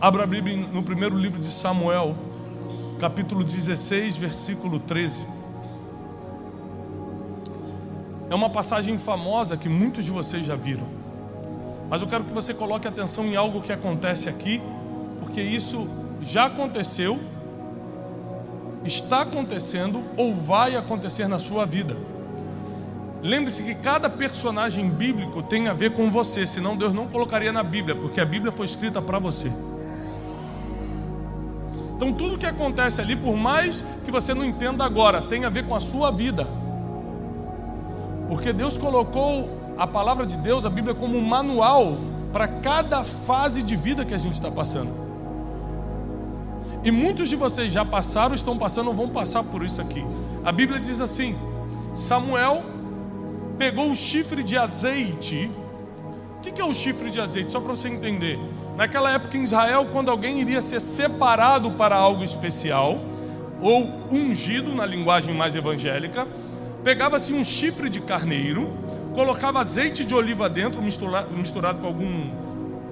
Abra a Bíblia no primeiro livro de Samuel, capítulo 16, versículo 13. É uma passagem famosa que muitos de vocês já viram. Mas eu quero que você coloque atenção em algo que acontece aqui, porque isso já aconteceu, está acontecendo ou vai acontecer na sua vida. Lembre-se que cada personagem bíblico tem a ver com você, senão Deus não colocaria na Bíblia, porque a Bíblia foi escrita para você. Então tudo que acontece ali, por mais que você não entenda agora, tem a ver com a sua vida. Porque Deus colocou a palavra de Deus, a Bíblia, como um manual para cada fase de vida que a gente está passando. E muitos de vocês já passaram, estão passando ou vão passar por isso aqui. A Bíblia diz assim: Samuel pegou o chifre de azeite. O que é o chifre de azeite? Só para você entender. Naquela época em Israel, quando alguém iria ser separado para algo especial, ou ungido na linguagem mais evangélica, pegava-se um chifre de carneiro, colocava azeite de oliva dentro, misturado com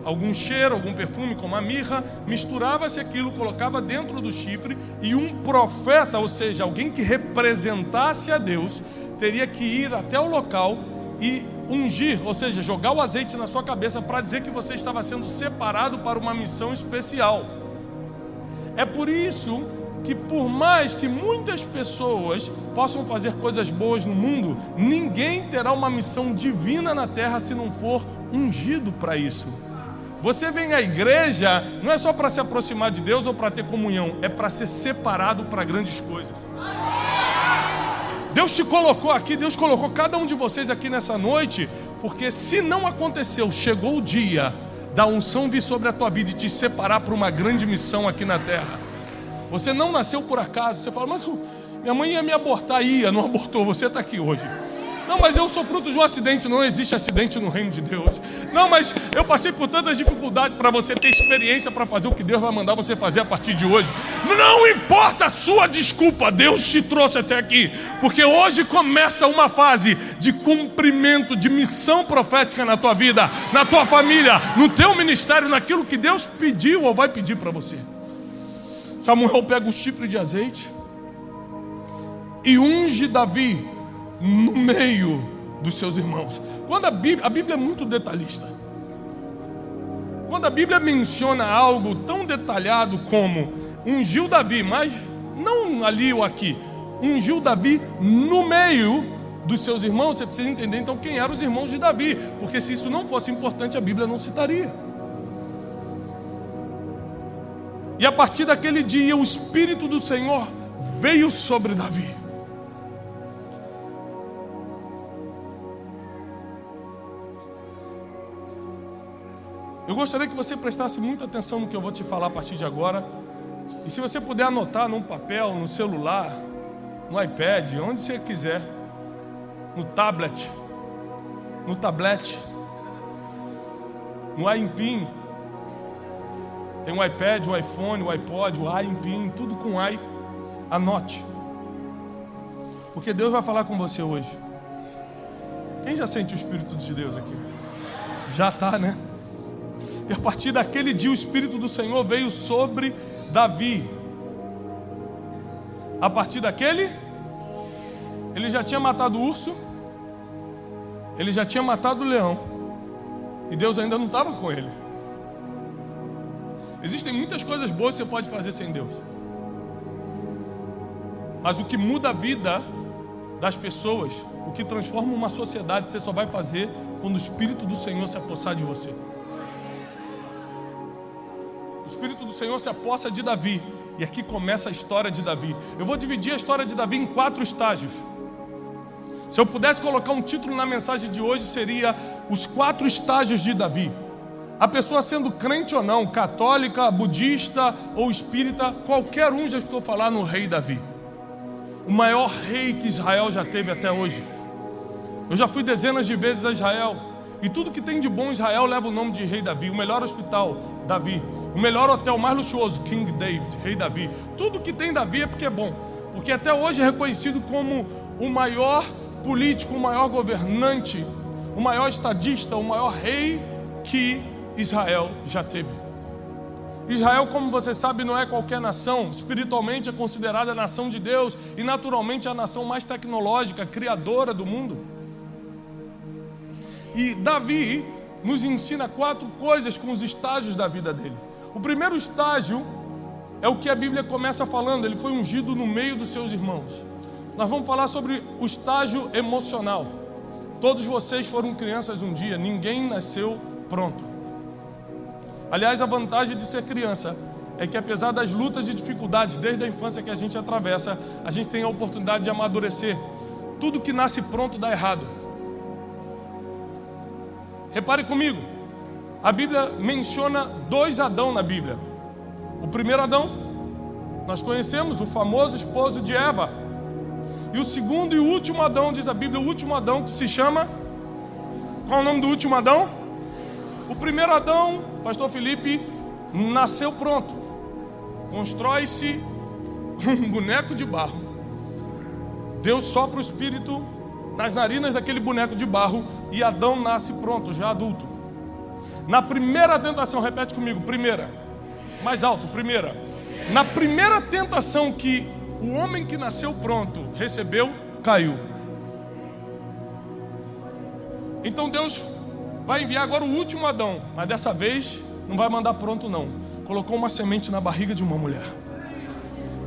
algum cheiro, algum perfume, como a mirra, misturava-se aquilo, colocava dentro do chifre, e um profeta, ou seja, alguém que representasse a Deus, teria que ir até o local e ungir, ou seja, jogar o azeite na sua cabeça para dizer que você estava sendo separado para uma missão especial. É por isso que, por mais que muitas pessoas possam fazer coisas boas no mundo, ninguém terá uma missão divina na terra se não for ungido para isso. Você vem à igreja não é só para se aproximar de Deus ou para ter comunhão, é para ser separado para grandes coisas. Deus te colocou aqui, Deus colocou cada um de vocês aqui nessa noite, porque se não aconteceu, chegou o dia da unção vir sobre a tua vida e te separar para uma grande missão aqui na terra. Você não nasceu por acaso. Você fala, mas minha mãe ia me abortar, não abortou, você está aqui hoje. Não, mas eu sou fruto de um acidente. Não existe acidente no reino de Deus. Não, mas eu passei por tantas dificuldades para você ter experiência para fazer o que Deus vai mandar você fazer a partir de hoje. Não importa a sua desculpa, Deus te trouxe até aqui, porque hoje começa uma fase de cumprimento, de missão profética na tua vida, na tua família, no teu ministério, naquilo que Deus pediu ou vai pedir para você. Samuel pega o chifre de azeite e unge Davi no meio dos seus irmãos. Quando a Bíblia é muito detalhista. Quando a Bíblia menciona algo tão detalhado como ungiu Davi, mas não ali ou aqui, ungiu Davi no meio dos seus irmãos, você precisa entender então quem eram os irmãos de Davi, porque se isso não fosse importante, a Bíblia não citaria. E a partir daquele dia, o Espírito do Senhor veio sobre Davi. Eu gostaria que você prestasse muita atenção no que eu vou te falar a partir de agora. E se você puder anotar num papel, no celular, no iPad, onde você quiser, no tablet, no iPin. Tem o iPad, o iPhone, o iPod, o iPin, tudo com i. Anote. Porque Deus vai falar com você hoje. Quem já sente o Espírito de Deus aqui? Já está, né? E a partir daquele dia o Espírito do Senhor veio sobre Davi. A partir daquele, ele já tinha matado o urso, ele já tinha matado o leão, e Deus ainda não estava com ele. Existem muitas coisas boas que você pode fazer sem Deus, mas o que muda a vida das pessoas, o que transforma uma sociedade, você só vai fazer quando o Espírito do Senhor se apossar de você. O Espírito do Senhor se apossa de Davi. E aqui começa a história de Davi. Eu vou dividir a história de Davi em 4 estágios. Se eu pudesse colocar um título na mensagem de hoje, seria os 4 estágios de Davi. A pessoa sendo crente ou não, católica, budista ou espírita, qualquer um já escutou falar no rei Davi. O maior rei que Israel já teve até hoje. Eu já fui dezenas de vezes a Israel, e tudo que tem de bom em Israel leva o nome de rei Davi. O melhor hospital, Davi. O melhor hotel mais luxuoso, King David, rei Davi. Tudo que tem Davi é porque é bom. Porque até hoje é reconhecido como o maior político, o maior governante, o maior estadista, o maior rei que Israel já teve. Israel, como você sabe, não é qualquer nação. Espiritualmente é considerada a nação de Deus e naturalmente a nação mais tecnológica, criadora do mundo. E Davi nos ensina 4 coisas com os estágios da vida dele. O primeiro estágio é o que a Bíblia começa falando: ele foi ungido no meio dos seus irmãos. Nós vamos falar sobre o estágio emocional. Todos vocês foram crianças um dia, ninguém nasceu pronto. Aliás, a vantagem de ser criança é que, apesar das lutas e dificuldades desde a infância que a gente atravessa, a gente tem a oportunidade de amadurecer. Tudo que nasce pronto dá errado. Repare comigo, a Bíblia menciona 2 Adão na Bíblia. O primeiro Adão, nós conhecemos, o famoso esposo de Eva. E o segundo e último Adão, diz a Bíblia, o último Adão, que se chama... Qual é o nome do último Adão? O primeiro Adão, pastor Felipe, nasceu pronto. Constrói-se um boneco de barro. Deus sopra o Espírito nas narinas daquele boneco de barro e Adão nasce pronto, já adulto. Na primeira tentação, repete comigo, primeira. Mais alto, primeira. Na primeira tentação que o homem que nasceu pronto recebeu, caiu. Então Deus vai enviar agora o último Adão, mas dessa vez não vai mandar pronto não. Colocou uma semente na barriga de uma mulher.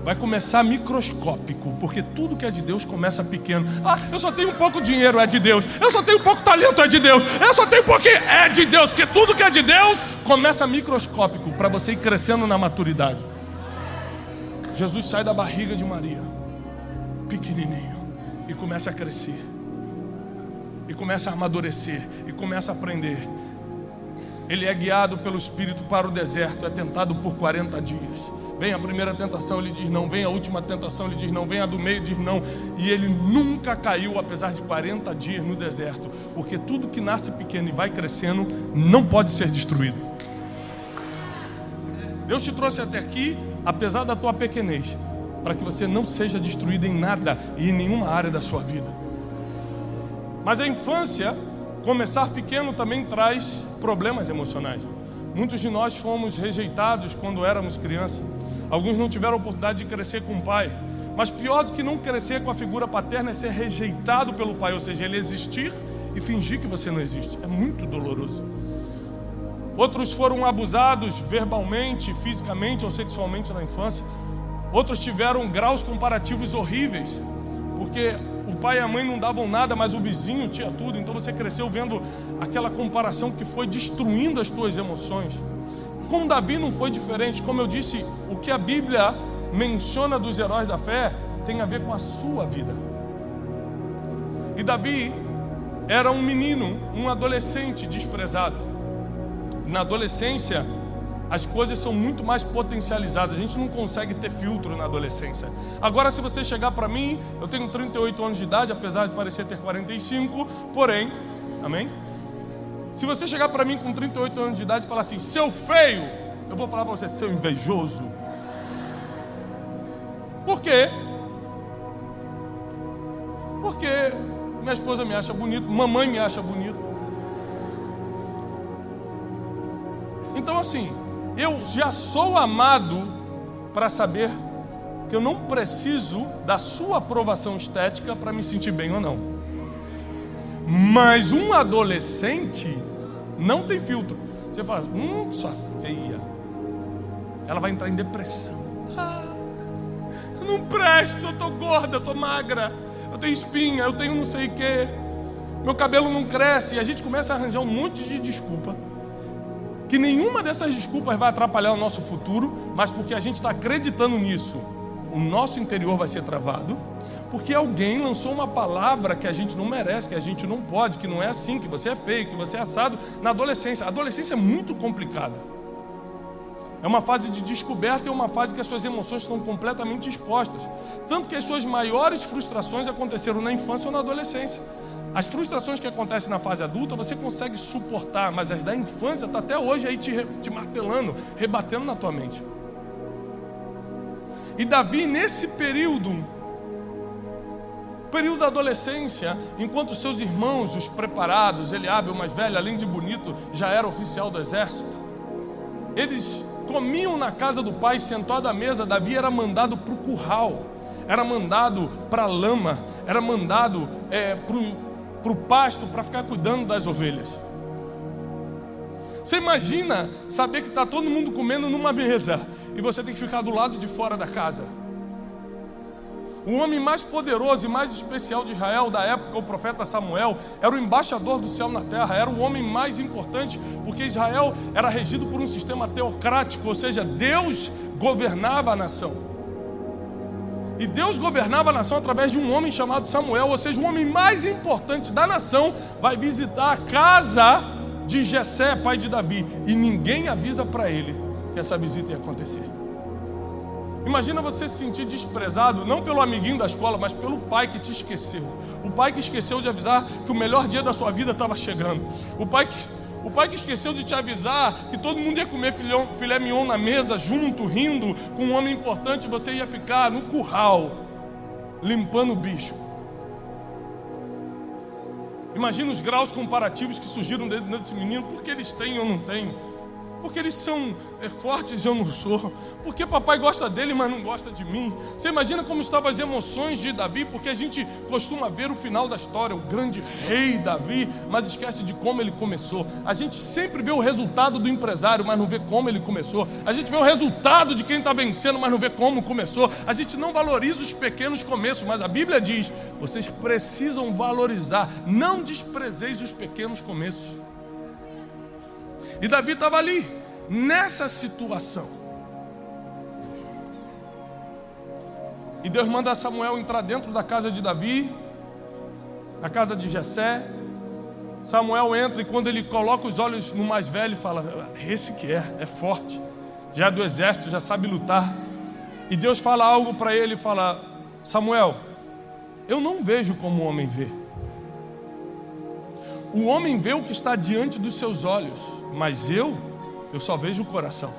Vai começar microscópico, porque tudo que é de Deus começa pequeno. Ah, eu só tenho um pouco de dinheiro, é de Deus. Eu só tenho pouco talento, é de Deus. Eu só tenho pouquinho, é de Deus. Porque tudo que é de Deus começa microscópico, para você ir crescendo na maturidade. Jesus sai da barriga de Maria, pequenininho, e começa a crescer. E começa a amadurecer, e começa a aprender. Ele é guiado pelo Espírito para o deserto, é tentado por 40 dias. Vem a primeira tentação, ele diz não. Vem a última tentação, ele diz não. Vem a do meio, diz não. E ele nunca caiu, apesar de 40 dias no deserto. Porque tudo que nasce pequeno e vai crescendo não pode ser destruído. Deus te trouxe até aqui, apesar da tua pequenez, para que você não seja destruído em nada e em nenhuma área da sua vida. Mas a infância, começar pequeno, também traz problemas emocionais. Muitos de nós fomos rejeitados quando éramos crianças. Alguns não tiveram a oportunidade de crescer com o pai. Mas pior do que não crescer com a figura paterna é ser rejeitado pelo pai. Ou seja, ele existir e fingir que você não existe. É muito doloroso. Outros foram abusados verbalmente, fisicamente ou sexualmente na infância. Outros tiveram graus comparativos horríveis. Porque o pai e a mãe não davam nada, mas o vizinho tinha tudo. Então você cresceu vendo aquela comparação que foi destruindo as tuas emoções. Com Davi não foi diferente. Como eu disse, o que a Bíblia menciona dos heróis da fé tem a ver com a sua vida. E Davi era um menino, um adolescente desprezado. Na adolescência, as coisas são muito mais potencializadas. A gente não consegue ter filtro na adolescência. Agora, se você chegar para mim, eu tenho 38 anos de idade, apesar de parecer ter 45, porém, amém? Se você chegar para mim com 38 anos de idade e falar assim, seu feio, eu vou falar para você, seu invejoso. Por quê? Porque minha esposa me acha bonito, mamãe me acha bonito. Então assim, eu já sou amado para saber que eu não preciso da sua aprovação estética para me sentir bem ou não. Mas um adolescente não tem filtro. Você fala, sua feia. Ela vai entrar em depressão. Eu não presto, eu tô gorda, eu tô magra, eu tenho espinha, eu tenho não sei o que, meu cabelo não cresce. E a gente começa a arranjar um monte de desculpa. Que nenhuma dessas desculpas vai atrapalhar o nosso futuro, mas porque a gente está acreditando nisso, o nosso interior vai ser travado, porque alguém lançou uma palavra que a gente não merece, que a gente não pode, que não é assim, que você é feio, que você é assado, na adolescência. A adolescência é muito complicada. É uma fase de descoberta e é uma fase que as suas emoções estão completamente expostas. Tanto que as suas maiores frustrações aconteceram na infância ou na adolescência. As frustrações que acontecem na fase adulta você consegue suportar, mas as da infância está até hoje aí te martelando, rebatendo na tua mente. E Davi, nesse período da adolescência, enquanto seus irmãos, os preparados, Eliabe, o mais velho, além de bonito, já era oficial do exército, eles comiam na casa do pai, sentado à mesa, Davi era mandado para o curral, era mandado para a lama, era mandado para o pasto para ficar cuidando das ovelhas. Você imagina saber que está todo mundo comendo numa mesa e você tem que ficar do lado de fora da casa? O homem mais poderoso e mais especial de Israel da época, o profeta Samuel, era o embaixador do céu na terra, era o homem mais importante, porque Israel era regido por um sistema teocrático, ou seja, Deus governava a nação. E Deus governava a nação através de um homem chamado Samuel, ou seja, o homem mais importante da nação vai visitar a casa de Jessé, pai de Davi, e ninguém avisa para ele que essa visita ia acontecer. Imagina você se sentir desprezado, não pelo amiguinho da escola, mas pelo pai que te esqueceu. O pai que esqueceu de avisar que o melhor dia da sua vida estava chegando. O pai que esqueceu de te avisar que todo mundo ia comer filé mignon na mesa, junto, rindo, com um homem importante, você ia ficar no curral, limpando o bicho. Imagina os graus comparativos que surgiram dentro desse menino. Porque eles têm e eu não tenho? Porque eles são fortes e eu não sou? Porque papai gosta dele, mas não gosta de mim? Você imagina como estavam as emoções de Davi? Porque a gente costuma ver o final da história, o grande rei Davi, mas esquece de como ele começou. A gente sempre vê o resultado do empresário, mas não vê como ele começou. A gente vê o resultado de quem está vencendo, mas não vê como começou. A gente não valoriza os pequenos começos, mas a Bíblia diz: vocês precisam valorizar, não desprezeis os pequenos começos. E Davi estava ali, nessa situação. E Deus manda Samuel entrar dentro da casa de Davi, na casa de Jessé. Samuel entra e quando ele coloca os olhos no mais velho, fala: esse que é forte, já é do exército, já sabe lutar. E Deus fala algo para ele, fala: Samuel, eu não vejo como o homem vê. O homem vê o que está diante dos seus olhos, mas eu só vejo o coração.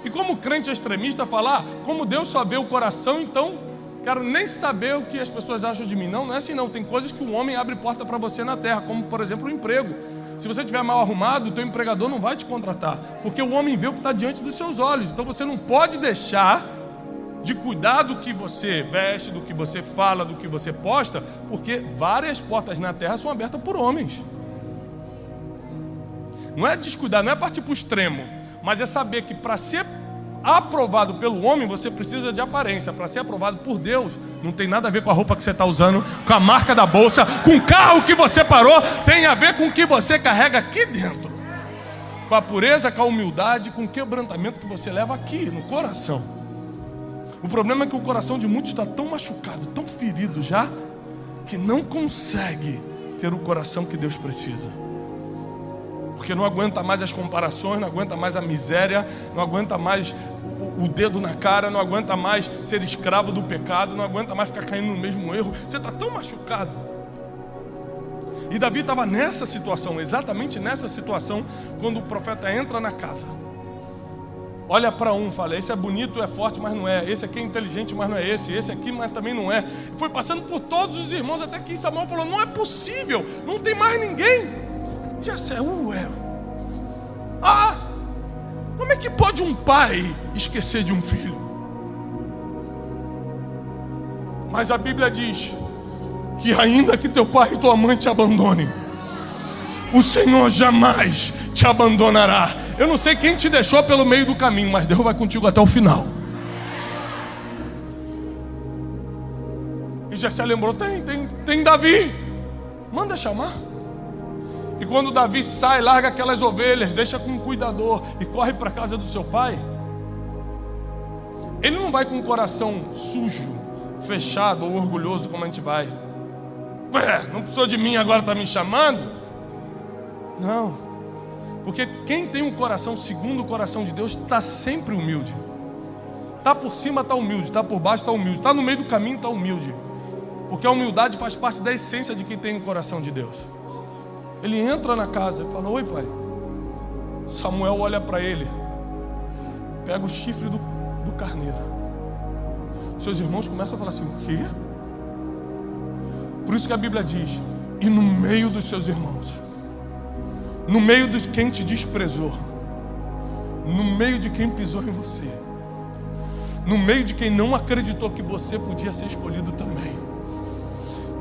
E como crente extremista falar, como Deus só vê o coração, então quero nem saber o que as pessoas acham de mim. Não é assim não. Tem coisas que o homem abre porta para você na terra, como por exemplo o emprego. Se você estiver mal arrumado, o teu empregador não vai te contratar, porque o homem vê o que está diante dos seus olhos. Então você não pode deixar de cuidar do que você veste, do que você fala, do que você posta, porque várias portas na terra são abertas por homens. Não é descuidar, não é partir para o extremo, mas é saber que para ser aprovado pelo homem, você precisa de aparência. Para ser aprovado por Deus, não tem nada a ver com a roupa que você está usando, com a marca da bolsa, com o carro que você parou, tem a ver com o que você carrega aqui dentro, com a pureza, com a humildade, com o quebrantamento que você leva aqui no coração. O problema é que o coração de muitos está tão machucado, tão ferido já, que não consegue ter o coração que Deus precisa. Porque não aguenta mais as comparações, não aguenta mais a miséria, não aguenta mais o dedo na cara, não aguenta mais ser escravo do pecado, não aguenta mais ficar caindo no mesmo erro. Você está tão machucado. E Davi estava nessa situação, exatamente nessa situação, quando o profeta entra na casa. Olha para um, fala: esse é bonito, é forte, mas não é. Esse aqui é inteligente, mas não é esse. Esse aqui, mas também não é. Foi passando por todos os irmãos, até que Samuel falou: não é possível, não tem mais ninguém. Jessé, como é que pode um pai esquecer de um filho? Mas a Bíblia diz que ainda que teu pai e tua mãe te abandonem, o Senhor jamais te abandonará. Eu não sei quem te deixou pelo meio do caminho, mas Deus vai contigo até o final. E Jessé lembrou: tem Davi, manda chamar. E quando Davi sai, larga aquelas ovelhas, deixa com um cuidador e corre para a casa do seu pai, ele não vai com o coração sujo, fechado ou orgulhoso como a gente vai. Não precisou de mim, agora está me chamando? Não. Porque quem tem um coração segundo o coração de Deus está sempre humilde. Está por cima, está humilde. Está por baixo, está humilde. Está no meio do caminho, está humilde. Porque a humildade faz parte da essência de quem tem o coração de Deus. Ele entra na casa e fala: oi pai. Samuel olha para ele, pega o chifre do carneiro. Seus irmãos começam a falar assim: o quê? Por isso que a Bíblia diz: e no meio dos seus irmãos, no meio de quem te desprezou, no meio de quem pisou em você, no meio de quem não acreditou que você podia ser escolhido também,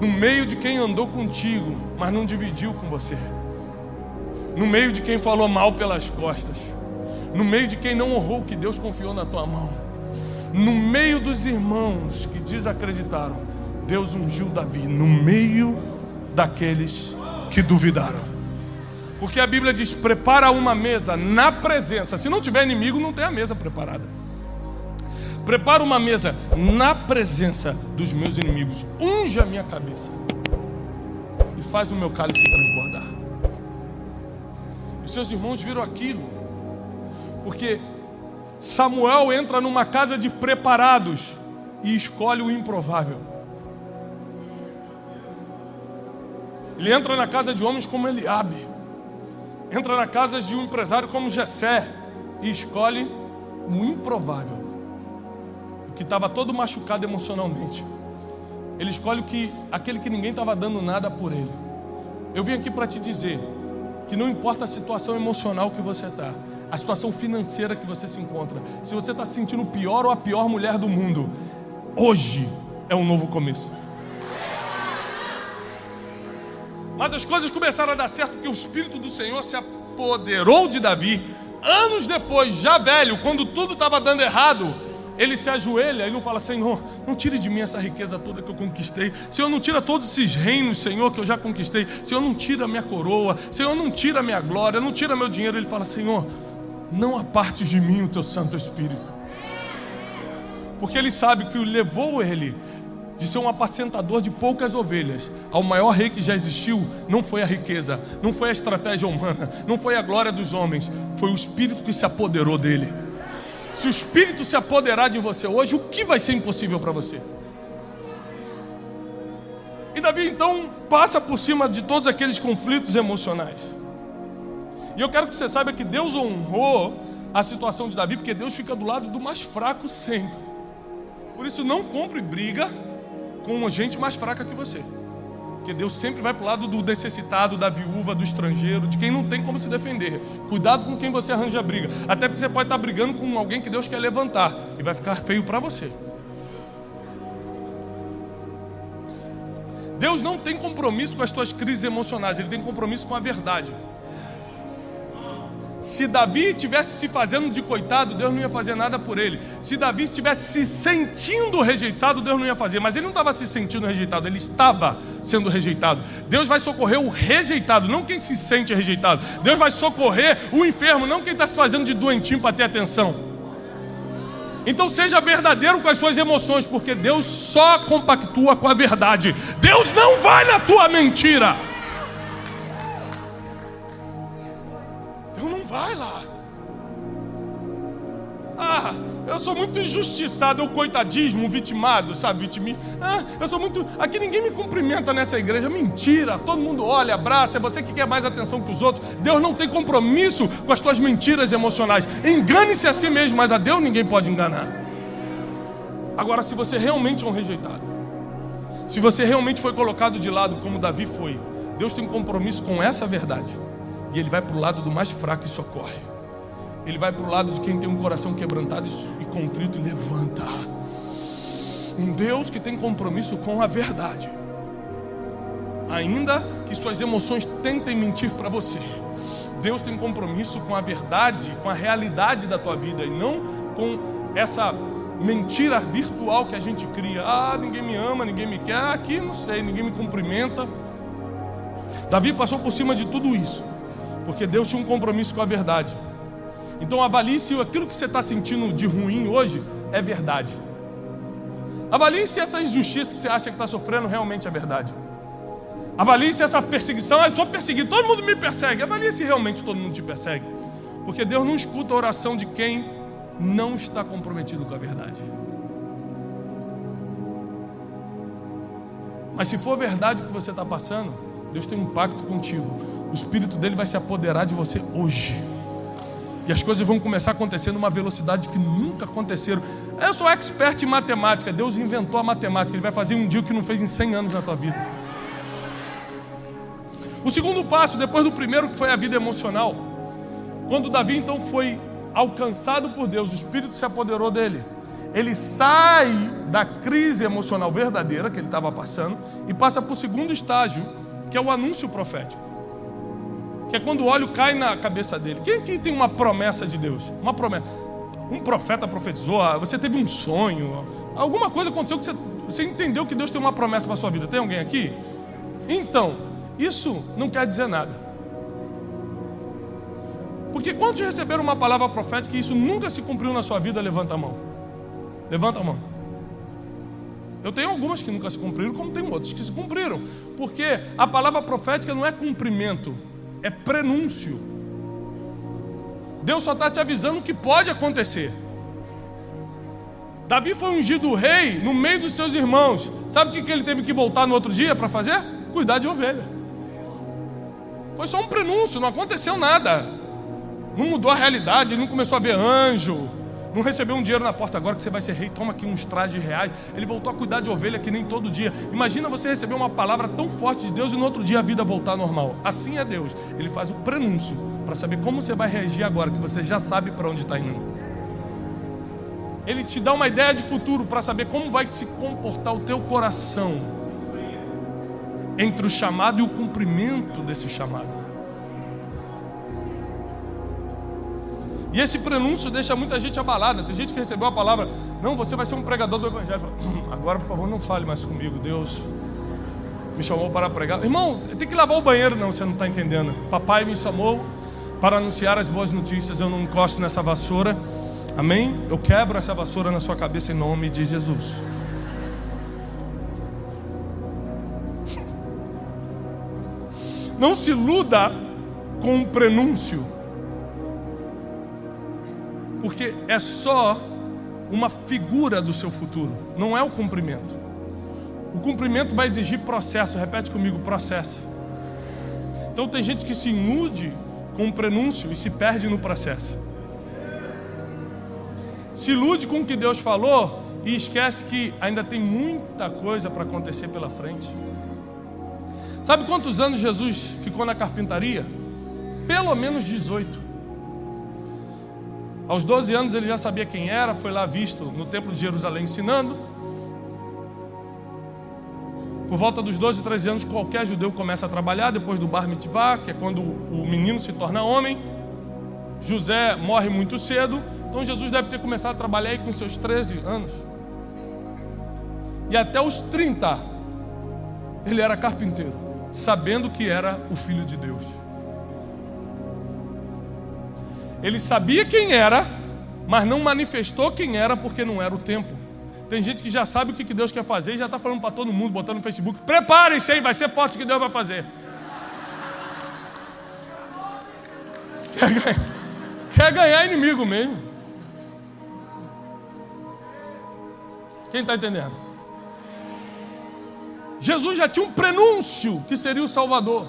no meio de quem andou contigo, mas não dividiu com você, no meio de quem falou mal pelas costas, no meio de quem não honrou o que Deus confiou na tua mão, no meio dos irmãos que desacreditaram, Deus ungiu Davi no meio daqueles que duvidaram. Porque a Bíblia diz: prepara uma mesa na presença. Se não tiver inimigo, não tem a mesa preparada. Prepara uma mesa na presença dos meus inimigos. Unge a minha cabeça e faz o meu cálice transbordar. Os seus irmãos viram aquilo, porque Samuel entra numa casa de preparados e escolhe o improvável. Ele entra na casa de homens como Eliabe, entra na casa de um empresário como Jessé e escolhe o improvável, o que estava todo machucado emocionalmente. Ele escolhe aquele que ninguém estava dando nada por ele. Eu vim aqui para te dizer que não importa a situação emocional que você está, a situação financeira que você se encontra, se você está se sentindo o pior ou a pior mulher do mundo, hoje é um novo começo. Mas as coisas começaram a dar certo porque o Espírito do Senhor se apoderou de Davi. Anos depois, já velho, quando tudo estava dando errado, ele se ajoelha e não fala: Senhor, não tire de mim essa riqueza toda que eu conquistei. Senhor, não tira todos esses reinos, Senhor, que eu já conquistei. Senhor, não tira a minha coroa. Senhor, não tira a minha glória, não tira meu dinheiro. Ele fala: Senhor, não apartes de mim o teu Santo Espírito. Porque ele sabe que levou ele de ser um apacentador de poucas ovelhas ao maior rei que já existiu. Não foi a riqueza, não foi a estratégia humana, não foi a glória dos homens, foi o Espírito que se apoderou dele. Se o Espírito se apoderar de você hoje, o que vai ser impossível para você? E Davi então passa por cima de todos aqueles conflitos emocionais. E eu quero que você saiba que Deus honrou a situação de Davi, porque Deus fica do lado do mais fraco sempre. Por isso, não compre briga com gente mais fraca que você, porque Deus sempre vai para o lado do necessitado, da viúva, do estrangeiro, de quem não tem como se defender. Cuidado com quem você arranja briga, até porque você pode estar brigando com alguém que Deus quer levantar e vai ficar feio para você. Deus não tem compromisso com as tuas crises emocionais, Ele tem compromisso com a verdade. Se Davi estivesse se fazendo de coitado, Deus não ia fazer nada por ele. Se Davi estivesse se sentindo rejeitado, Deus não ia fazer. Mas ele não estava se sentindo rejeitado, ele estava sendo rejeitado. Deus vai socorrer o rejeitado, não quem se sente rejeitado. Deus vai socorrer o enfermo, não quem está se fazendo de doentinho para ter atenção. Então seja verdadeiro com as suas emoções, porque Deus só compactua com a verdade. Deus não vai na tua mentira. Vai lá. Eu sou muito injustiçado, eu coitadismo, vitimado, sabe, vitimismo. Eu sou muito... Aqui ninguém me cumprimenta nessa igreja. Mentira, todo mundo olha, abraça, é você que quer mais atenção que os outros. Deus não tem compromisso com as tuas mentiras emocionais. Engane-se a si mesmo, mas a Deus ninguém pode enganar. Agora, se você realmente é um rejeitado, se você realmente foi colocado de lado como Davi foi, Deus tem compromisso com essa verdade. E Ele vai para o lado do mais fraco e socorre. Ele vai para o lado de quem tem um coração quebrantado e contrito e levanta. Um Deus que tem compromisso com a verdade. Ainda que suas emoções tentem mentir para você, Deus tem compromisso com a verdade, com a realidade da tua vida, e não com essa mentira virtual que a gente cria. Ninguém me ama, ninguém me quer, aqui não sei, ninguém me cumprimenta. Davi passou por cima de tudo isso, porque Deus tinha um compromisso com a verdade. Então avalie se aquilo que você está sentindo de ruim hoje é verdade. Avalie se essa injustiça que você acha que está sofrendo realmente é verdade. Avalie se essa perseguição, eu sou perseguido, todo mundo me persegue. Avalie se realmente todo mundo te persegue. Porque Deus não escuta a oração de quem não está comprometido com a verdade. Mas se for verdade o que você está passando, Deus tem um pacto contigo. O Espírito dele vai se apoderar de você hoje. E as coisas vão começar a acontecer numa velocidade que nunca aconteceram. Eu sou expert em matemática. Deus inventou a matemática. Ele vai fazer um dia o que não fez em 100 anos na tua vida. O segundo passo, depois do primeiro, que foi a vida emocional. Quando Davi então foi alcançado por Deus, o Espírito se apoderou dele. Ele sai da crise emocional verdadeira que ele estava passando e passa para o segundo estágio, que é o anúncio profético. Que é quando o óleo cai na cabeça dele. Quem aqui tem uma promessa de Deus? Uma promessa. Um profeta profetizou, você teve um sonho, alguma coisa aconteceu que você entendeu que Deus tem uma promessa para a sua vida. Tem alguém aqui? Então, isso não quer dizer nada. Porque quando receberam uma palavra profética e isso nunca se cumpriu na sua vida, levanta a mão. Levanta a mão. Eu tenho algumas que nunca se cumpriram, como tem outras que se cumpriram. Porque a palavra profética não é cumprimento, é prenúncio. Deus só está te avisando o que pode acontecer. Davi foi ungido rei no meio dos seus irmãos. Sabe o que ele teve que voltar no outro dia para fazer? Cuidar de ovelha. Foi só um prenúncio, não aconteceu nada. Não mudou a realidade, ele não começou a ver anjo, não recebeu um dinheiro na porta, agora que você vai ser rei, toma aqui uns trajes reais. Ele voltou a cuidar de ovelha que nem todo dia. Imagina você receber uma palavra tão forte de Deus e no outro dia a vida voltar normal. Assim é Deus, ele faz o prenúncio para saber como você vai reagir agora, que você já sabe para onde está indo. Ele te dá uma ideia de futuro para saber como vai se comportar o teu coração entre o chamado e o cumprimento desse chamado. E esse prenúncio deixa muita gente abalada. Tem gente que recebeu a palavra: não, você vai ser um pregador do evangelho. Fala, agora por favor não fale mais comigo, Deus me chamou para pregar. Irmão, tem que lavar o banheiro. Não, você não está entendendo. Papai me chamou para anunciar as boas notícias. Eu não encosto nessa vassoura. Amém? Eu quebro essa vassoura na sua cabeça em nome de Jesus. Não se iluda com um prenúncio, porque é só uma figura do seu futuro, não é o cumprimento. O cumprimento vai exigir processo. Repete comigo: processo. Então tem gente que se ilude com um prenúncio e se perde no processo. Se ilude com o que Deus falou e esquece que ainda tem muita coisa para acontecer pela frente. Sabe quantos anos Jesus ficou na carpintaria? Pelo menos 18. Aos 12 anos ele já sabia quem era, foi lá visto no templo de Jerusalém ensinando. Por volta dos 12, 13 anos, qualquer judeu começa a trabalhar, depois do Bar Mitzvah, que é quando o menino se torna homem. José morre muito cedo, então Jesus deve ter começado a trabalhar aí com seus 13 anos. E até os 30, ele era carpinteiro, sabendo que era o Filho de Deus. Ele sabia quem era, mas não manifestou quem era porque não era o tempo. Tem gente que já sabe o que Deus quer fazer e já está falando para todo mundo, botando no Facebook: preparem-se aí, vai ser forte o que Deus vai fazer. Quer ganhar inimigo mesmo. Quem está entendendo? Jesus já tinha um prenúncio que seria o Salvador.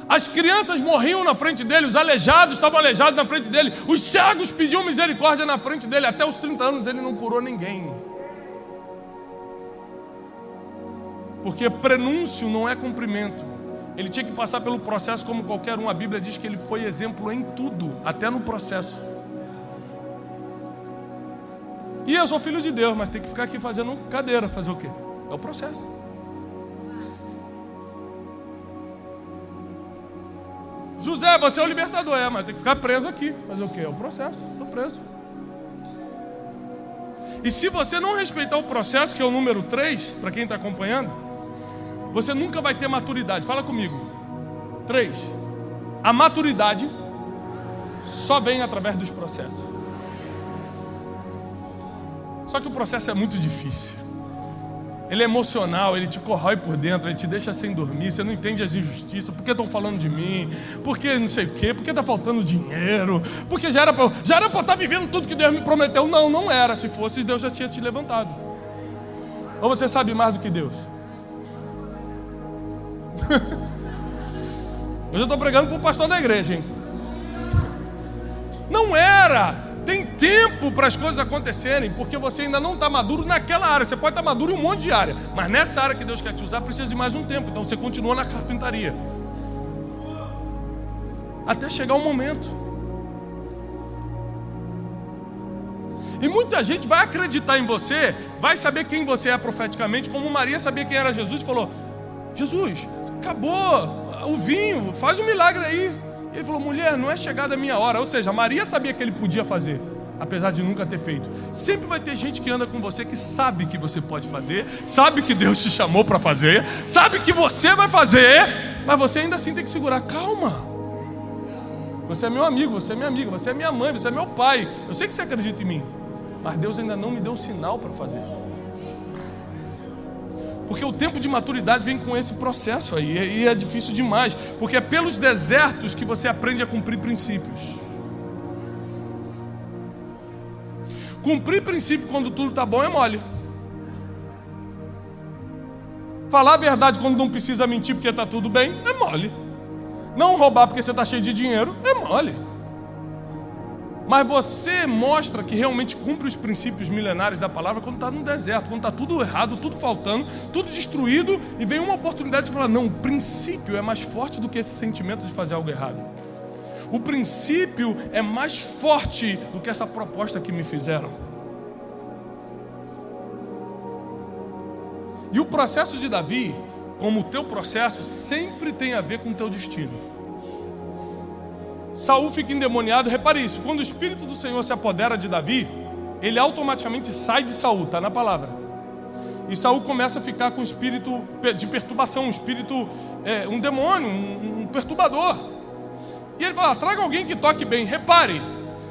As crianças morriam na frente dele, os aleijados estavam aleijados na frente dele, os cegos pediam misericórdia na frente dele. Até os 30 anos ele não curou ninguém. Porque prenúncio não é cumprimento. Ele tinha que passar pelo processo como qualquer um. A Bíblia diz que ele foi exemplo em tudo, até no processo. E eu sou filho de Deus, mas tem que ficar aqui fazendo cadeira. Fazer o quê? É o processo. José, você é o libertador, mas tem que ficar preso aqui. Fazer o quê? É o processo, estou preso. E se você não respeitar o processo, que é o número 3, para quem está acompanhando, você nunca vai ter maturidade. Fala comigo. 3. A maturidade só vem através dos processos. Só que o processo é muito difícil. Ele é emocional, ele te corrói por dentro, ele te deixa sem dormir, você não entende as injustiças. Por que estão falando de mim? Por que não sei o quê? Por que está faltando dinheiro? Porque já era para eu estar vivendo tudo que Deus me prometeu. Não, não era. Se fosse, Deus já tinha te levantado. Ou você sabe mais do que Deus? Eu já estou pregando para o pastor da igreja, hein? Não era. Tem tempo para as coisas acontecerem, porque você ainda não está maduro naquela área. Você pode estar maduro em um monte de área, mas nessa área que Deus quer te usar precisa de mais um tempo. Então você continua na carpintaria até chegar o momento. E muita gente vai acreditar em você, vai saber quem você é profeticamente, como Maria sabia quem era Jesus e falou: Jesus, acabou o vinho, faz um milagre aí. Ele falou: mulher, não é chegada a minha hora. Ou seja, Maria sabia que ele podia fazer, apesar de nunca ter feito. Sempre vai ter gente que anda com você que sabe que você pode fazer, sabe que Deus te chamou para fazer, sabe que você vai fazer, mas você ainda assim tem que segurar. Calma. Você é meu amigo, você é minha amiga, você é minha mãe, você é meu pai. Eu sei que você acredita em mim, mas Deus ainda não me deu um sinal para fazer. Porque o tempo de maturidade vem com esse processo aí, e é difícil demais, porque é pelos desertos que você aprende a cumprir princípios. Cumprir princípio quando tudo está bom é mole. Falar a verdade quando não precisa mentir porque está tudo bem é mole. Não roubar porque você está cheio de dinheiro é mole. Mas você mostra que realmente cumpre os princípios milenares da palavra quando está no deserto, quando está tudo errado, tudo faltando, tudo destruído, e vem uma oportunidade de você falar: não, o princípio é mais forte do que esse sentimento de fazer algo errado. O princípio é mais forte do que essa proposta que me fizeram. E o processo de Davi, como o teu processo, sempre tem a ver com o teu destino. Saul fica endemoniado, repare isso: quando o Espírito do Senhor se apodera de Davi, ele automaticamente sai de Saul, está na palavra. E Saul começa a ficar com um espírito de perturbação, um espírito, um demônio, um perturbador. E ele fala: traga alguém que toque bem. Repare,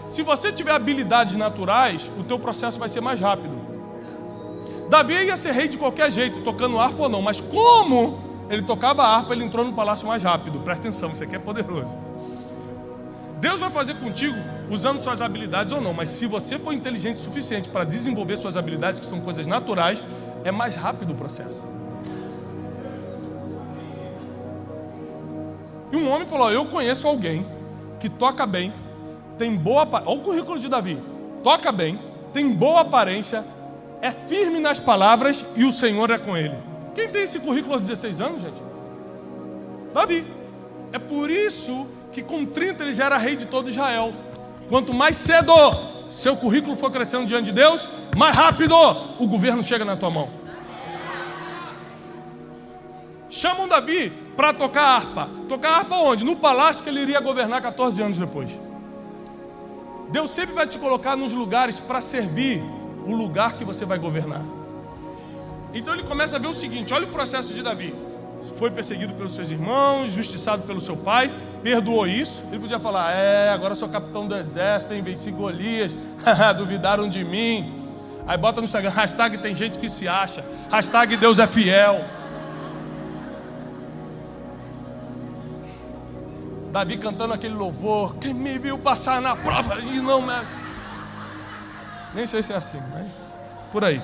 se você tiver habilidades naturais, o teu processo vai ser mais rápido. Davi ia ser rei de qualquer jeito, tocando harpa ou não, mas como ele tocava a harpa, ele entrou no palácio mais rápido. Presta atenção, isso aqui é poderoso. Deus vai fazer contigo usando suas habilidades ou não, mas se você for inteligente o suficiente para desenvolver suas habilidades, que são coisas naturais, é mais rápido o processo. E um homem falou: eu conheço alguém que toca bem, tem boa aparência. Olha o currículo de Davi: toca bem, tem boa aparência, é firme nas palavras e o Senhor é com ele. Quem tem esse currículo aos 16 anos, gente? Davi. É por isso que com 30 ele já era rei de todo Israel. Quanto mais cedo seu currículo for crescendo diante de Deus, mais rápido o governo chega na tua mão. Chamam Davi para tocar harpa. Tocar harpa onde? No palácio que ele iria governar 14 anos depois. Deus sempre vai te colocar nos lugares para servir o lugar que você vai governar. Então ele começa a ver o seguinte: olha o processo de Davi. Foi perseguido pelos seus irmãos, justiçado pelo seu pai, perdoou isso. Ele podia falar: agora eu sou capitão do exército, venci Golias, duvidaram de mim. Aí bota no Instagram, hashtag tem gente que se acha, hashtag Deus é fiel. Davi cantando aquele louvor: quem me viu passar na prova e não me... Nem sei se é assim, mas por aí.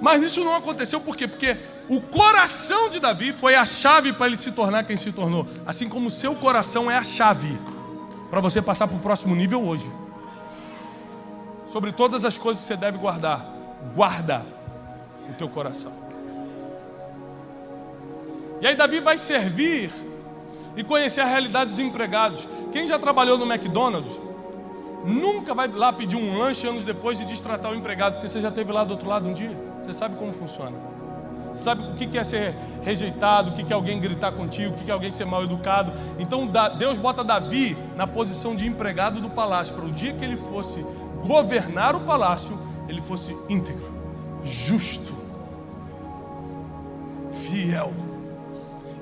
Mas isso não aconteceu por quê? Porque o coração de Davi foi a chave para ele se tornar quem se tornou. Assim como o seu coração é a chave para você passar para o próximo nível hoje. Sobre todas as coisas que você deve guardar, guarda o teu coração. E aí Davi vai servir e conhecer a realidade dos empregados. Quem já trabalhou no McDonald's nunca vai lá pedir um lanche anos depois de destratar o empregado, porque você já esteve lá do outro lado um dia. Você sabe como funciona. Você sabe o que é ser rejeitado, o que é alguém gritar contigo, o que é alguém ser mal educado. Então Deus bota Davi na posição de empregado do palácio, para o dia que ele fosse governar o palácio, ele fosse íntegro, justo, fiel,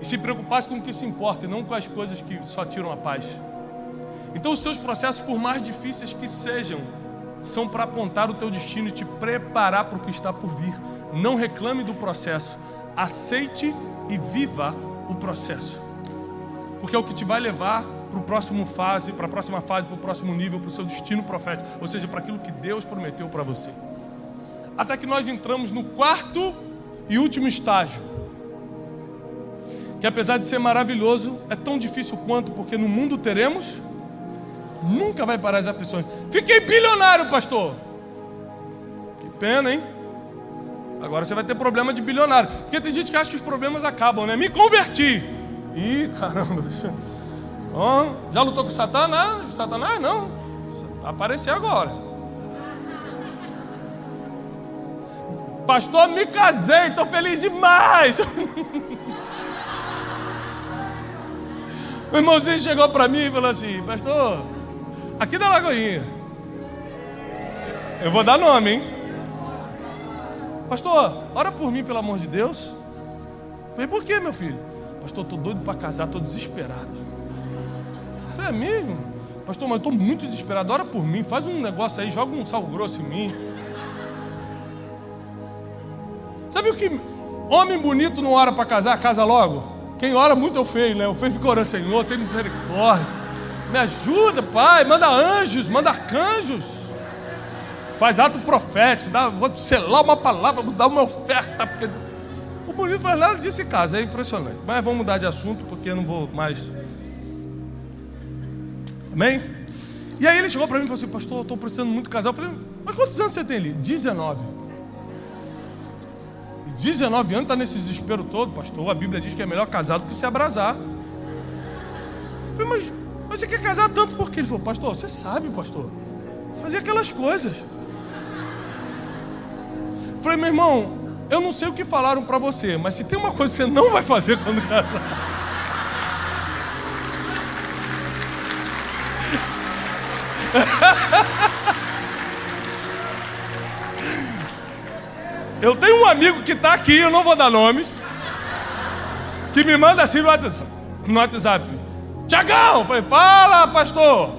e se preocupasse com o que se importa e não com as coisas que só tiram a paz. Então os teus processos, por mais difíceis que sejam, são para apontar o teu destino e te preparar para o que está por vir. Não reclame do processo, aceite e viva o processo, porque é o que te vai levar para a próxima fase, para o próximo nível, para o seu destino profético, ou seja, para aquilo que Deus prometeu para você. Até que nós entramos no quarto e último estágio, que apesar de ser maravilhoso, é tão difícil quanto, porque no mundo teremos, nunca vai parar as aflições. Fiquei bilionário, pastor. Que pena, hein? Agora você vai ter problema de bilionário, porque tem gente que acha que os problemas acabam, né? Me converti. Ih, caramba. Já lutou com Satanás? Satanás não. Vai aparecer agora. Pastor, me casei, estou feliz demais. O irmãozinho chegou para mim e falou assim: pastor, aqui da Lagoinha, eu vou dar nome, hein? Pastor, ora por mim, pelo amor de Deus. Eu falei: por que, meu filho? Pastor, estou doido para casar, estou desesperado. Eu falei: amigo, pastor, mas eu estou muito desesperado, ora por mim, faz um negócio aí, joga um sal grosso em mim. Você viu que homem bonito não ora para casar, casa logo? Quem ora muito é o feio, né? O feio fica orando: Senhor, tem misericórdia, me ajuda, Pai, manda anjos, manda arcanjos, faz ato profético, vou selar uma palavra, vou dar uma oferta, porque o bonito faz nada disso em casa, é impressionante. Mas vamos mudar de assunto, porque eu não vou mais. Amém? E aí ele chegou para mim e falou assim: pastor, eu estou precisando muito casar. Eu falei: mas quantos anos você tem ali? 19. 19 anos, está nesse desespero todo, pastor. A Bíblia diz que é melhor casar do que se abrasar. Eu falei: mas você quer casar tanto por quê? Ele falou: pastor, você sabe, pastor, fazer aquelas coisas. Eu falei: meu irmão, eu não sei o que falaram para você, mas se tem uma coisa que você não vai fazer quando casar. Eu tenho um amigo que está aqui, eu não vou dar nomes, que me manda assim no WhatsApp: Tiagão, eu falei: fala, pastor.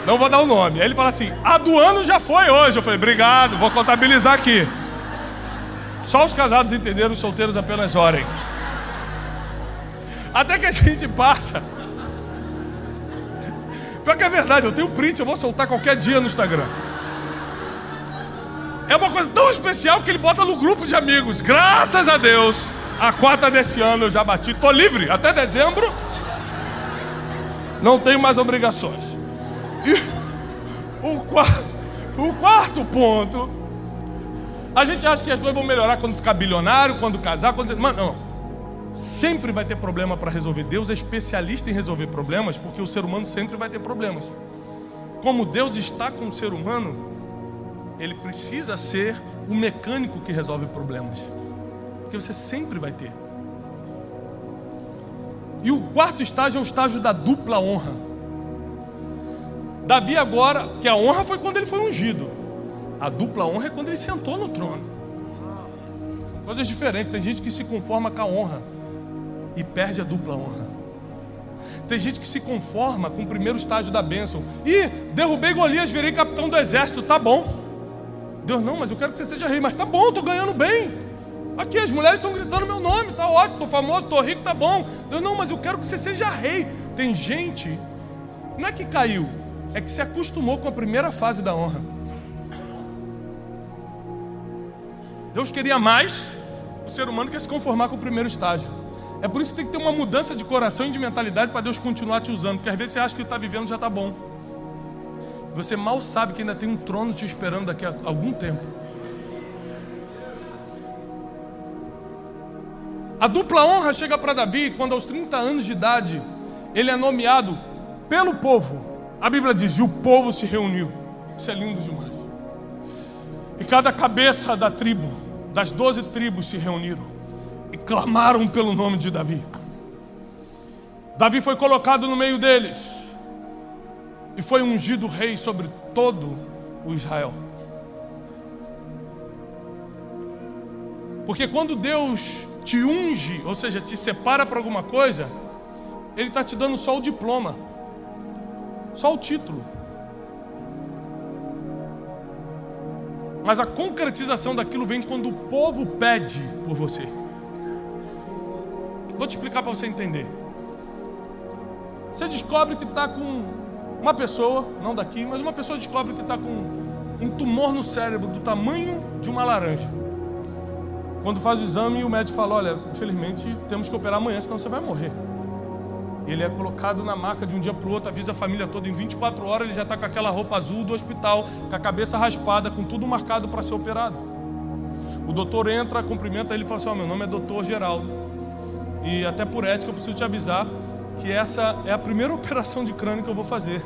Não vou dar o nome. Aí ele fala assim: a do ano já foi hoje. Eu falei: obrigado, vou contabilizar aqui. Só os casados entenderam, os solteiros apenas orem. Até que a gente passa. Pior que é verdade, eu tenho print, eu vou soltar qualquer dia no Instagram. É uma coisa tão especial que ele bota no grupo de amigos. Graças a Deus, a 4ª desse ano eu já bati, estou livre até dezembro. Não tenho mais obrigações. E o quarto ponto, a gente acha que as coisas vão melhorar quando ficar bilionário, quando casar, mas não. Sempre vai ter problema para resolver. Deus é especialista em resolver problemas, porque o ser humano sempre vai ter problemas. Como Deus está com o ser humano, Ele precisa ser o mecânico que resolve problemas, porque você sempre vai ter. E o quarto estágio é o estágio da dupla honra. Davi agora, que a honra foi quando ele foi ungido, a dupla honra é quando ele sentou no trono. São coisas diferentes. Tem gente que se conforma com a honra e perde a dupla honra. Tem gente que se conforma com o primeiro estágio da bênção: e derrubei Golias, virei capitão do exército, tá bom. Deus: não, mas eu quero que você seja rei. Mas tá bom, estou ganhando bem. Aqui as mulheres estão gritando meu nome, tá ótimo, estou famoso, estou rico, tá bom. Deus: não, mas eu quero que você seja rei. Tem gente, não é que caiu, é que se acostumou com a primeira fase da honra. Deus queria mais, o ser humano quer se conformar com o primeiro estágio. É por isso que tem que ter uma mudança de coração e de mentalidade para Deus continuar te usando, porque às vezes você acha que o que está vivendo já está bom. Você mal sabe que ainda tem um trono te esperando daqui a algum tempo. A dupla honra chega para Davi quando aos 30 anos de idade ele é nomeado pelo povo. A Bíblia diz: e o povo se reuniu. Isso é lindo demais. E cada cabeça da tribo, das 12 tribos, se reuniram e clamaram pelo nome de Davi. Davi foi colocado no meio deles e foi ungido rei sobre todo o Israel. Porque quando Deus te unge, ou seja, te separa para alguma coisa, Ele está te dando só o diploma, só o título. Mas a concretização daquilo vem quando o povo pede por você. Vou te explicar para você entender. Você descobre que está com uma pessoa, não daqui, mas uma pessoa descobre que está com um tumor no cérebro do tamanho de uma laranja. Quando faz o exame, o médico fala: olha, infelizmente temos que operar amanhã, senão você vai morrer. Ele é colocado na maca de um dia para o outro, avisa a família toda, em 24 horas ele já está com aquela roupa azul do hospital, com a cabeça raspada, com tudo marcado para ser operado. O doutor entra, cumprimenta ele e fala assim: meu nome é doutor Geraldo, e até por ética eu preciso te avisar que essa é a primeira operação de crânio que eu vou fazer.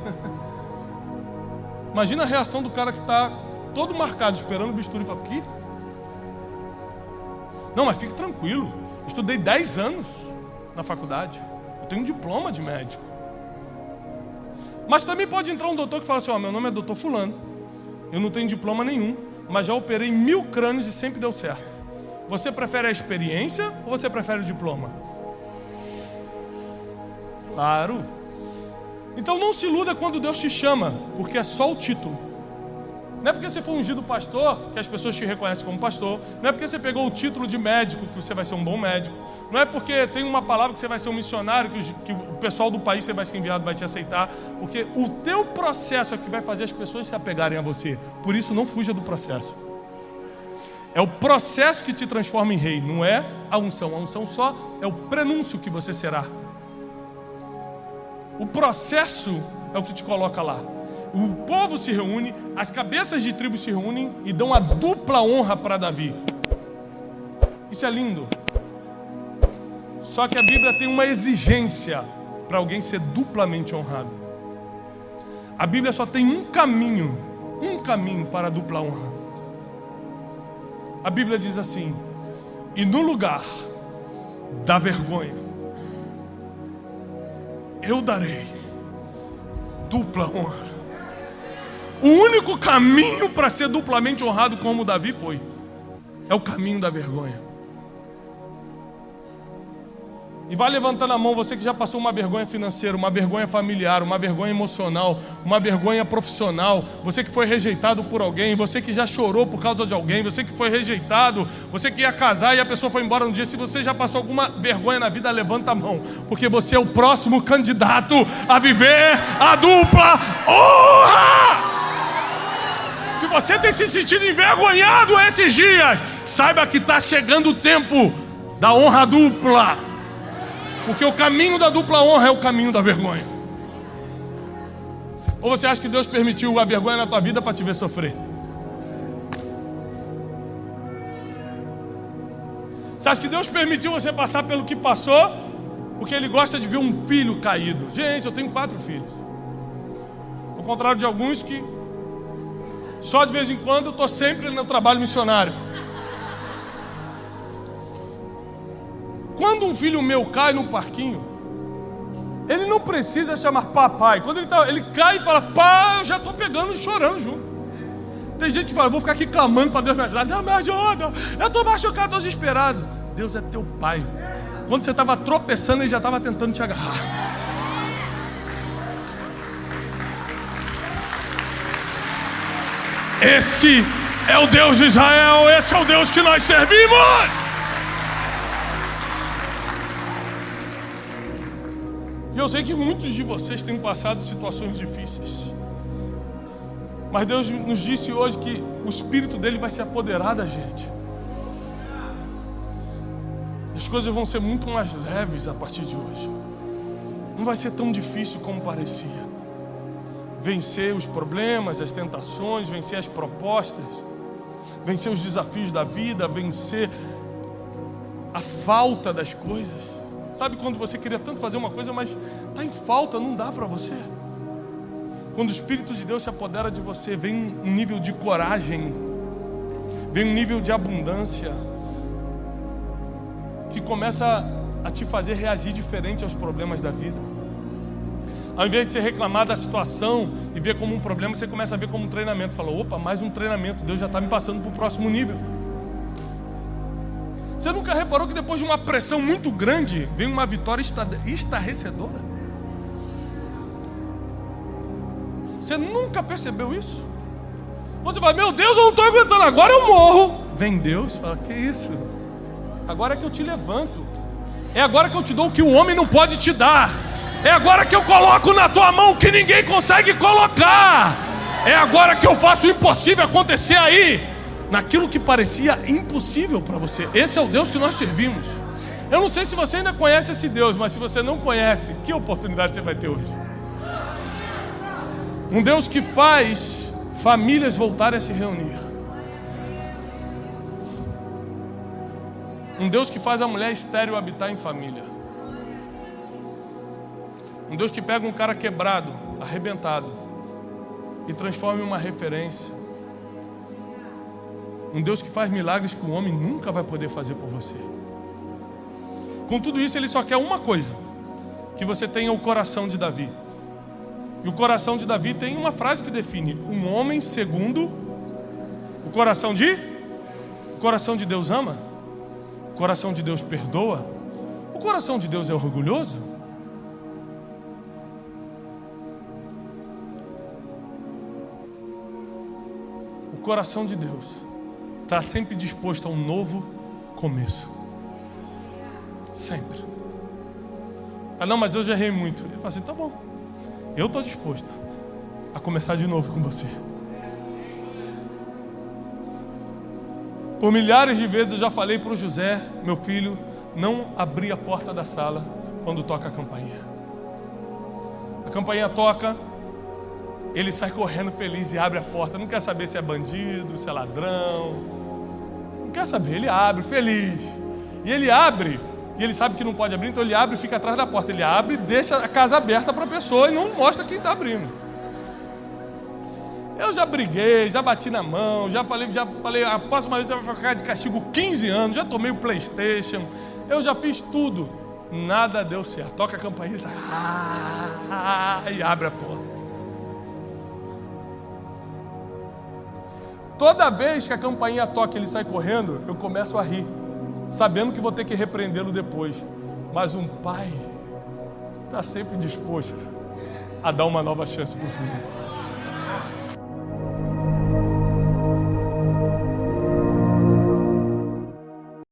Imagina a reação do cara que está todo marcado, esperando o bisturi. Eu falo, que? Não, mas fique tranquilo. Eu estudei 10 anos na faculdade. Eu tenho um diploma de médico. Mas também pode entrar um doutor que fala assim, meu nome é doutor fulano. Eu não tenho diploma nenhum, mas já operei 1000 crânios e sempre deu certo. Você prefere a experiência ou você prefere o diploma? Claro. Então não se iluda quando Deus te chama, porque é só o título. Não é porque você foi ungido pastor que as pessoas te reconhecem como pastor. Não é porque você pegou o título de médico que você vai ser um bom médico. Não é porque tem uma palavra que você vai ser um missionário, que o pessoal do país que você vai ser enviado vai te aceitar. Porque o teu processo é que vai fazer as pessoas se apegarem a você. Por isso não fuja do processo. É o processo que te transforma em rei, não é a unção. A unção só é o prenúncio que você será. O processo é o que te coloca lá. O povo se reúne, as cabeças de tribo se reúnem e dão a dupla honra para Davi. Isso é lindo. Só que a Bíblia tem uma exigência para alguém ser duplamente honrado. A Bíblia só tem um caminho para a dupla honra. A Bíblia diz assim: e no lugar da vergonha, eu darei dupla honra. O único caminho para ser duplamente honrado como Davi foi, é o caminho da vergonha. E vai levantando a mão, você que já passou uma vergonha financeira, uma vergonha familiar, uma vergonha emocional, uma vergonha profissional, você que foi rejeitado por alguém, você que já chorou por causa de alguém, você que foi rejeitado, você que ia casar e a pessoa foi embora no dia. Se você já passou alguma vergonha na vida, levanta a mão, porque você é o próximo candidato a viver a dupla honra. Se você tem se sentido envergonhado esses dias, saiba que está chegando o tempo da honra dupla. Porque o caminho da dupla honra é o caminho da vergonha. Ou você acha que Deus permitiu a vergonha na tua vida para te ver sofrer? Você acha que Deus permitiu você passar pelo que passou porque Ele gosta de ver um filho caído? Gente, eu tenho 4 filhos. Ao contrário de alguns que só de vez em quando eu estou sempre no trabalho missionário. Quando um filho meu cai no parquinho, ele não precisa chamar papai. Quando ele cai e fala, pai, eu já estou pegando e chorando junto. Tem gente que fala, vou ficar aqui clamando para Deus me ajudar. Deus me ajuda, eu estou machucado, estou desesperado. Deus é teu pai. Quando você estava tropeçando, Ele já estava tentando te agarrar. Esse é o Deus de Israel, esse é o Deus que nós servimos. E eu sei que muitos de vocês têm passado situações difíceis, mas Deus nos disse hoje que o Espírito dele vai se apoderar da gente. As coisas vão ser muito mais leves a partir de hoje. Não vai ser tão difícil como parecia. Vencer os problemas, as tentações, vencer as propostas, vencer os desafios da vida, vencer a falta das coisas. Sabe quando você queria tanto fazer uma coisa, mas está em falta, não dá para você? Quando o Espírito de Deus se apodera de você, vem um nível de coragem, vem um nível de abundância, que começa a te fazer reagir diferente aos problemas da vida. Ao invés de você reclamar da situação e ver como um problema, você começa a ver como um treinamento. Fala, opa, mais um treinamento, Deus já está me passando para o próximo nível. Você nunca reparou que depois de uma pressão muito grande, vem uma vitória estarrecedora? Você nunca percebeu isso? Quando você fala, meu Deus, eu não estou aguentando, agora eu morro. Vem Deus e fala, que isso? Agora é que eu te levanto. É agora que eu te dou o que o homem não pode te dar. É agora que eu coloco na tua mão o que ninguém consegue colocar. É agora que eu faço o impossível acontecer aí, naquilo que parecia impossível para você. Esse é o Deus que nós servimos. Eu não sei se você ainda conhece esse Deus, mas se você não conhece, que oportunidade você vai ter hoje? Um Deus que faz famílias voltarem a se reunir. Um Deus que faz a mulher estéril habitar em família. Um Deus que pega um cara quebrado, arrebentado, e transforma em uma referência. Um Deus que faz milagres que o homem nunca vai poder fazer por você. Com tudo isso, Ele só quer uma coisa: que você tenha o coração de Davi. E o coração de Davi tem uma frase que define: um homem segundo o coração de... O coração de Deus ama? O coração de Deus perdoa? O coração de Deus é orgulhoso? O coração de Deus está sempre disposto a um novo começo. Sempre. Ah, não, mas eu já errei muito. Ele fala assim: tá bom, eu estou disposto a começar de novo com você. Por milhares de vezes eu já falei para o José, meu filho, não abrir a porta da sala quando toca a campainha. A campainha toca, ele sai correndo feliz e abre a porta. Não quer saber se é bandido, se é ladrão. Não quer saber, ele abre feliz. E ele abre, e ele sabe que não pode abrir, então ele abre e fica atrás da porta. Ele abre e deixa a casa aberta para a pessoa e não mostra quem está abrindo. Eu já briguei, já bati na mão, já falei, a próxima vez você vai ficar de castigo 15 anos, já tomei o PlayStation, eu já fiz tudo. Nada deu certo. Toca a campainha e abre a porta. Toda vez que a campainha toca e ele sai correndo, eu começo a rir, sabendo que vou ter que repreendê-lo depois. Mas um pai está sempre disposto a dar uma nova chance para o filho.